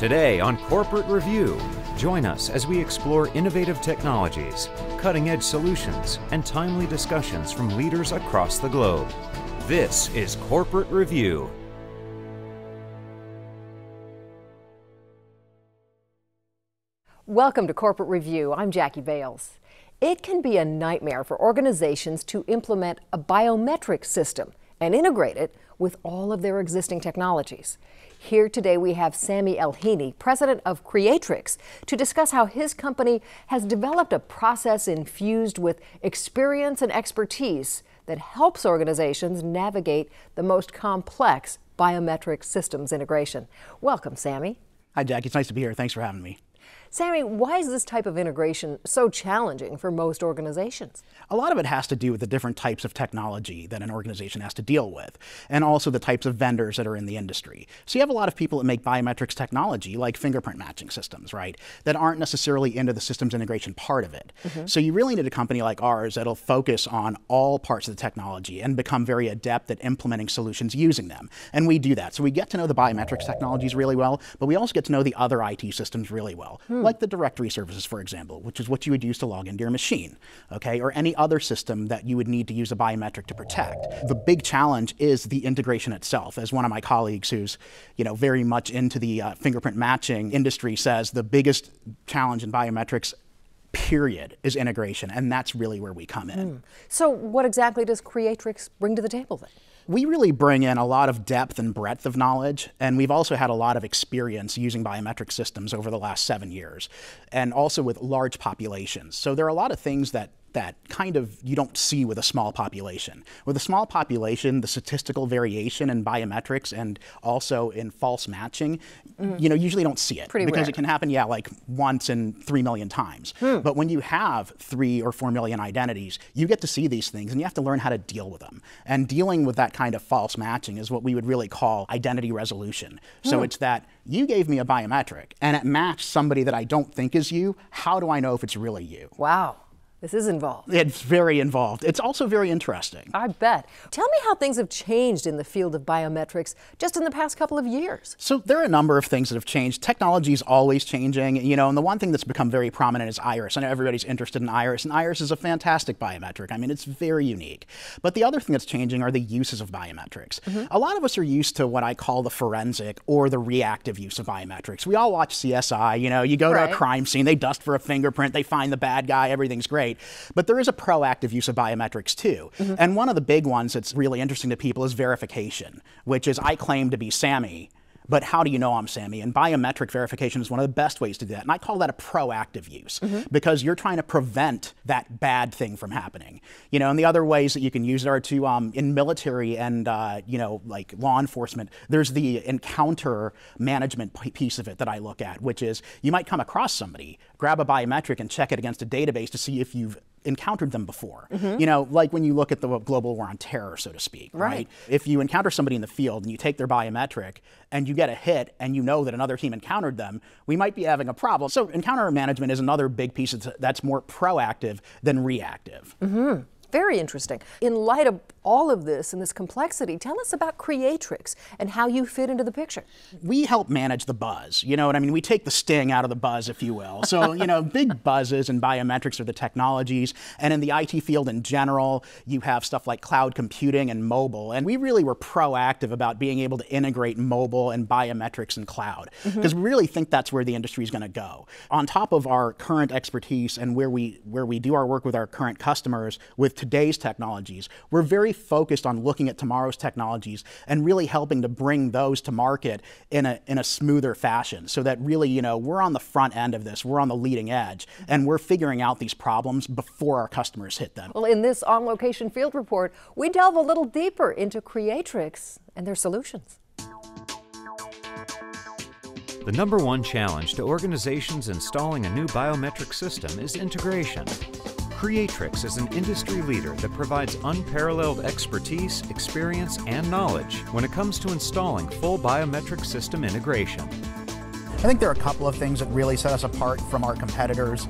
Today on Corporate Review, join us as we explore innovative technologies, cutting-edge solutions, and timely discussions from leaders across the globe. This is Corporate Review. Welcome to Corporate Review. I'm Jackie Bales. It can be a nightmare for organizations to implement a biometric system and integrate it with all of their existing technologies. Here today we have Sami Elhini, president of Creatrix, to discuss how his company has developed a process infused with experience and expertise that helps organizations navigate the most complex biometric systems integration. Welcome, Sami. Hi, Jackie. It's nice to be here. Thanks for having me. Sami, why is this type of integration so challenging for most organizations? A lot of it has to do with the different types of technology that an organization has to deal with, and also the types of vendors that are in the industry. So you have a lot of people that make biometrics technology, like fingerprint matching systems, right, that aren't necessarily into the systems integration part of it. So you really need a company like ours that'll focus on all parts of the technology and become very adept at implementing solutions using them. And we do that. So we get to know the biometrics technologies really well, but we also get to know the other IT systems really well. Like the directory services, for example, which is what you would use to log into your machine, okay, or any other system that you would need to use a biometric to protect. The big challenge is the integration itself. As one of my colleagues who's, very much into the fingerprint matching industry says, the biggest challenge in biometrics, period, is integration, and that's really where we come in. So what exactly does Creatrix bring to the table then? We really bring in a lot of depth and breadth of knowledge, and we've also had a lot of experience using biometric systems over the last 7 years, and also with large populations. So there are a lot of things that kind of you don't see with a small population. With a small population, the statistical variation in biometrics and also in false matching, usually don't see it. Because rare. It can happen, like once in 3 million times. But when you have 3 or 4 million identities, you get to see these things and you have to learn how to deal with them. And dealing with that kind of false matching is what we would really call identity resolution. So it's that you gave me a biometric and it matched somebody that I don't think is you. How do I know if it's really you? Wow. This is involved. It's very involved. It's also very interesting. I bet. Tell me how things have changed in the field of biometrics just in the past couple of years. So there are a number of things that have changed. Technology is always changing, and the one thing that's become very prominent is iris. I know everybody's interested in iris, and iris is a fantastic biometric. I mean, it's very unique. But the other thing that's changing are the uses of biometrics. A lot of us are used to what I call the forensic or the reactive use of biometrics. We all watch CSI, you go to a crime scene, they dust for a fingerprint, they find the bad guy, everything's great. But there is a proactive use of biometrics too. And one of the big ones that's really interesting to people is verification, which is I claim to be Sami, but how do you know I'm Sami? And biometric verification is one of the best ways to do that. And I call that a proactive use because you're trying to prevent that bad thing from happening. And the other ways that you can use it are to, in military and, like law enforcement, there's the encounter management piece of it that I look at, which is you might come across somebody, grab a biometric and check it against a database to see if you've encountered them before. Like when you look at the global war on terror, so to speak, right? If you encounter somebody in the field and you take their biometric and you get a hit and you know that another team encountered them, we might be having a problem. So encounter management is another big piece that's more proactive than reactive. Very interesting. In light of all of this and this complexity, tell us about Creatrix and how you fit into the picture. We help manage the buzz. You know what I mean? We take the sting out of the buzz, if you will. So, big buzzes in biometrics are the technologies. And in the IT field in general, you have stuff like cloud computing and mobile. And we really were proactive about being able to integrate mobile and biometrics and cloud. Because we really think that's where the industry is going to go. On top of our current expertise and where we do our work with our current customers with today's technologies, we're very focused on looking at tomorrow's technologies and really helping to bring those to market in a smoother fashion so that really, we're on the front end of this, we're on the leading edge, and we're figuring out these problems before our customers hit them. Well, in this on-location field report, we delve a little deeper into Creatrix and their solutions. The number one challenge to organizations installing a new biometric system is integration. Creatrix is an industry leader that provides unparalleled expertise, experience, and knowledge when it comes to installing full biometric system integration. I think there are a couple of things that really set us apart from our competitors.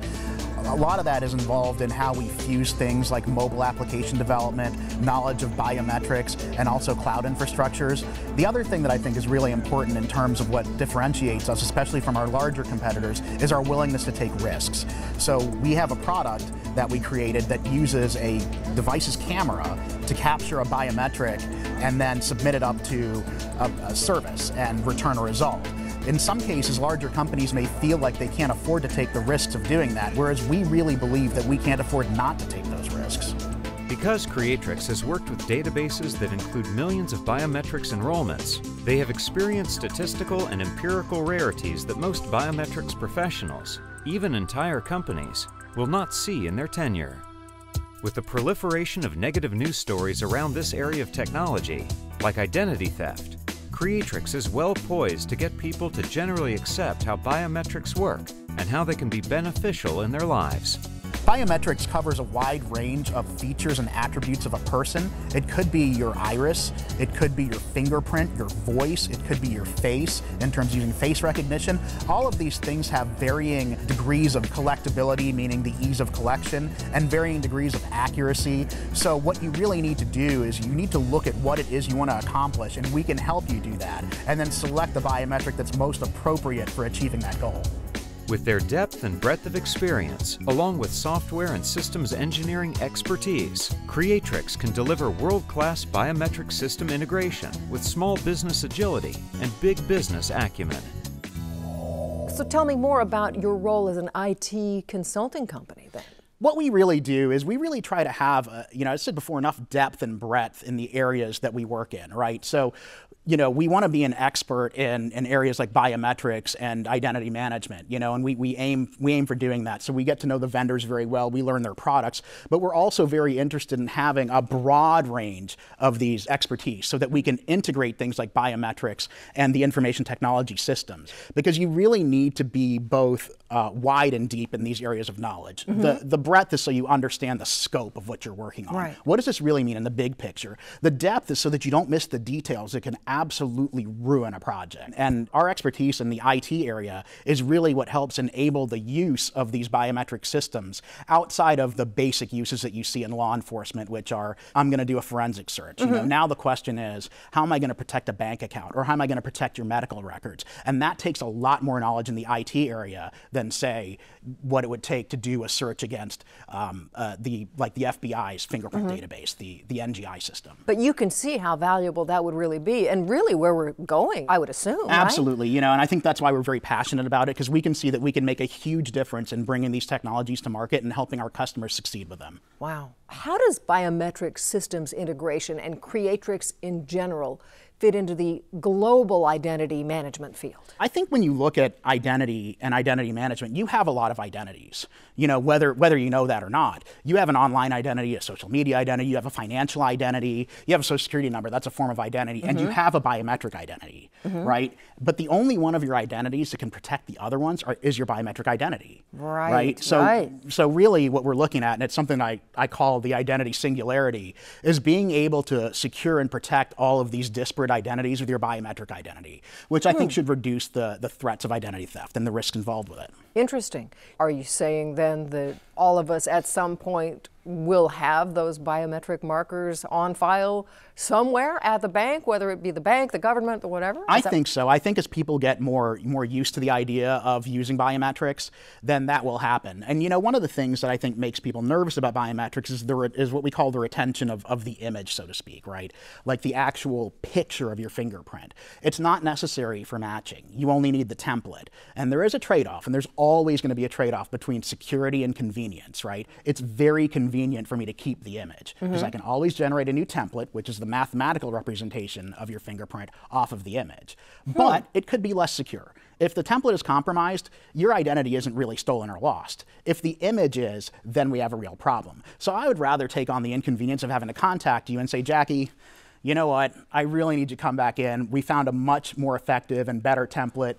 A lot of that is involved in how we fuse things like mobile application development, knowledge of biometrics, and also cloud infrastructures. The other thing that I think is really important in terms of what differentiates us, especially from our larger competitors, is our willingness to take risks. So we have a product that we created that uses a device's camera to capture a biometric and then submit it up to a service and return a result. In some cases, larger companies may feel like they can't afford to take the risks of doing that, whereas we really believe that we can't afford not to take those risks. Because Creatrix has worked with databases that include millions of biometrics enrollments, they have experienced statistical and empirical rarities that most biometrics professionals, even entire companies, will not see in their tenure. With the proliferation of negative news stories around this area of technology, like identity theft, Creatrix is well poised to get people to generally accept how biometrics work and how they can be beneficial in their lives. Biometrics covers a wide range of features and attributes of a person. It could be your iris, it could be your fingerprint, your voice, it could be your face in terms of using face recognition. All of these things have varying degrees of collectability, meaning the ease of collection, and varying degrees of accuracy. So what you really need to do is you need to look at what it is you want to accomplish, and we can help you do that, and then select the biometric that's most appropriate for achieving that goal. With their depth and breadth of experience, along with software and systems engineering expertise, Creatrix can deliver world-class biometric system integration with small business agility and big business acumen. So tell me more about your role as an IT consulting company then. What we really do is we really try to have, I said before, enough depth and breadth in the areas that we work in, right? So, we want to be an expert in areas like biometrics and identity management, and we aim for doing that. So we get to know the vendors very well, we learn their products, but we're also very interested in having a broad range of these expertise so that we can integrate things like biometrics and the information technology systems, because you really need to be both wide and deep in these areas of knowledge. Mm-hmm. The breadth is so you understand the scope of what you're working on. Right. What does this really mean in the big picture? The depth is so that you don't miss the details that can absolutely ruin a project. And our expertise in the IT area is really what helps enable the use of these biometric systems outside of the basic uses that you see in law enforcement, which are, I'm going to do a forensic search. Mm-hmm. Now the question is, how am I going to protect a bank account, or how am I going to protect your medical records? And that takes a lot more knowledge in the IT area than, say, what it would take to do a search against the FBI's fingerprint database, the NGI system. But you can see how valuable that would really be, and really where we're going, I would assume. Absolutely, right? And I think that's why we're very passionate about it, because we can see that we can make a huge difference in bringing these technologies to market and helping our customers succeed with them. Wow. How does biometric systems integration and Creatrix in general fit into the global identity management field? I think when you look at identity and identity management, you have a lot of identities. Whether you know that or not. You have an online identity, a social media identity, you have a financial identity, you have a social security number, that's a form of identity, and you have a biometric identity, right? But the only one of your identities that can protect the other ones is your biometric identity. Right. So really what we're looking at, and it's something I call the identity singularity, is being able to secure and protect all of these disparate identities with your biometric identity, which I think should reduce the threats of identity theft and the risks involved with it. Interesting. Are you saying then that all of us at some point will have those biometric markers on file somewhere at the bank, whether it be the bank, the government, or whatever? I think so. I think as people get more used to the idea of using biometrics, then that will happen. And one of the things that I think makes people nervous about biometrics is what we call the retention of the image, so to speak, right? Like the actual picture of your fingerprint. It's not necessary for matching. You only need the template. And there is a trade-off, and there's always going to be a trade-off between security and convenience, right? It's very convenient for me to keep the image because I can always generate a new template, which is the mathematical representation of your fingerprint off of the image. But it could be less secure. If the template is compromised, your identity isn't really stolen or lost. If the image is, then we have a real problem. So I would rather take on the inconvenience of having to contact you and say, Jackie, you know what, I really need you to come back in. We found a much more effective and better template.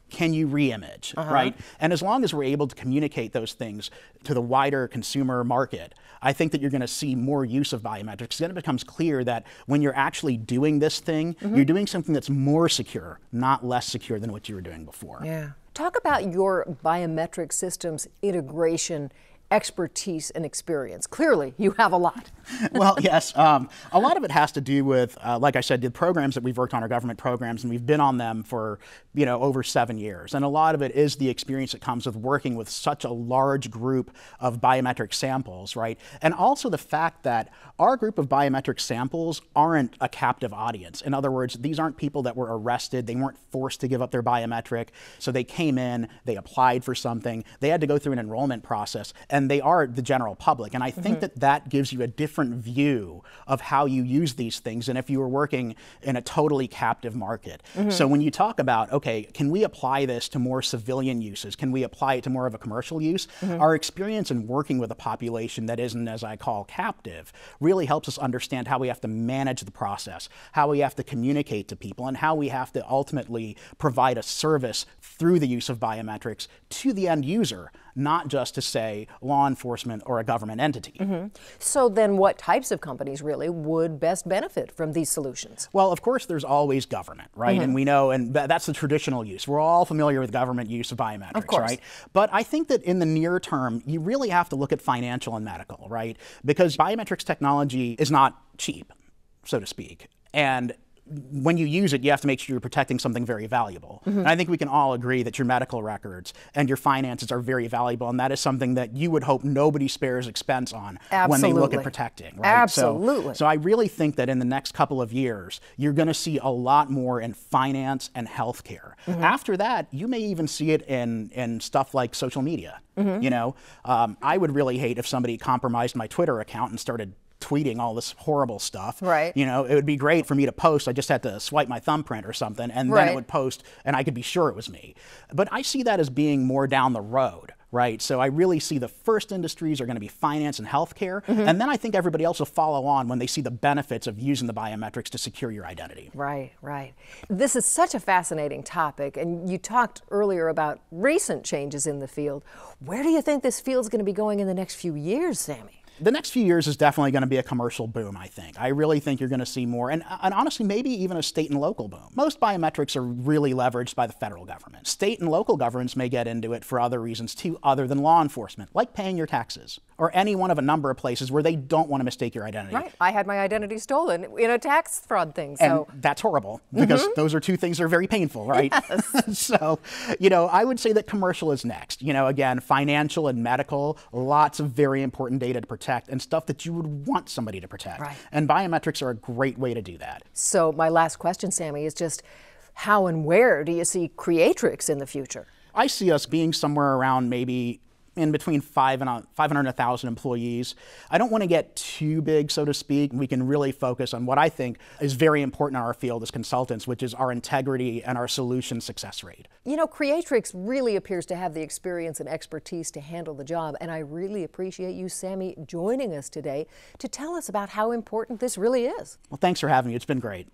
Can you re-image, right? And as long as we're able to communicate those things to the wider consumer market, I think that you're going to see more use of biometrics. Then it becomes clear that when you're actually doing this thing, you're doing something that's more secure, not less secure than what you were doing before. Yeah. Talk about your biometric systems integration expertise and experience. Clearly, you have a lot. Well, yes. A lot of it has to do with, like I said, the programs that we've worked on are government programs, and we've been on them for, over 7 years. And a lot of it is the experience that comes with working with such a large group of biometric samples, right? And also the fact that our group of biometric samples aren't a captive audience. In other words, these aren't people that were arrested. They weren't forced to give up their biometric. So they came in, they applied for something, they had to go through an enrollment process, and they are the general public. And I think that that gives you a different view of how you use these things than if you were working in a totally captive market. So when you talk about, okay, can we apply this to more civilian uses? Can we apply it to more of a commercial use? Our experience in working with a population that isn't, as I call, captive, really helps us understand how we have to manage the process, how we have to communicate to people, and how we have to ultimately provide a service through the use of biometrics to the end user, not just to, say, law enforcement or a government entity. So then what types of companies really would best benefit from these solutions? Well, of course, there's always government, right? And we know, and that's the traditional use. We're all familiar with government use of biometrics, right? But I think that in the near term, you really have to look at financial and medical, right? Because biometrics technology is not cheap, so to speak. And when you use it, you have to make sure you're protecting something very valuable. And I think we can all agree that your medical records and your finances are very valuable, and that is something that you would hope nobody spares expense on when they look at protecting. Right? Absolutely. So I really think that in the next couple of years, you're going to see a lot more in finance and healthcare. After that, you may even see it in stuff like social media. I would really hate if somebody compromised my Twitter account and started tweeting all this horrible stuff. Right. It would be great for me to post. I just had to swipe my thumbprint or something, and then it would post, and I could be sure it was me. But I see that as being more down the road, right? So I really see the first industries are going to be finance and healthcare, and then I think everybody else will follow on when they see the benefits of using the biometrics to secure your identity. Right, right. This is such a fascinating topic, and you talked earlier about recent changes in the field. Where do you think this field's going to be going in the next few years, Sammy? The next few years is definitely going to be a commercial boom, I think. I really think you're going to see more, and honestly, maybe even a state and local boom. Most biometrics are really leveraged by the federal government. State and local governments may get into it for other reasons too, other than law enforcement, like paying your taxes, or any one of a number of places where they don't want to mistake your identity. Right. I had my identity stolen in a tax fraud thing. So. And that's horrible, because those are two things that are very painful, right? Yes. So, I would say that commercial is next. Again, financial and medical, lots of very important data to protect, and stuff that you would want somebody to protect. Right. And biometrics are a great way to do that. So my last question, Sammy, is just how and where do you see Creatrix in the future? I see us being somewhere around maybe in between 500 and 1,000 employees. I don't want to get too big, so to speak. We can really focus on what I think is very important in our field as consultants, which is our integrity and our solution success rate. Creatrix really appears to have the experience and expertise to handle the job, and I really appreciate you, Sammy, joining us today to tell us about how important this really is. Well, thanks for having me. It's been great.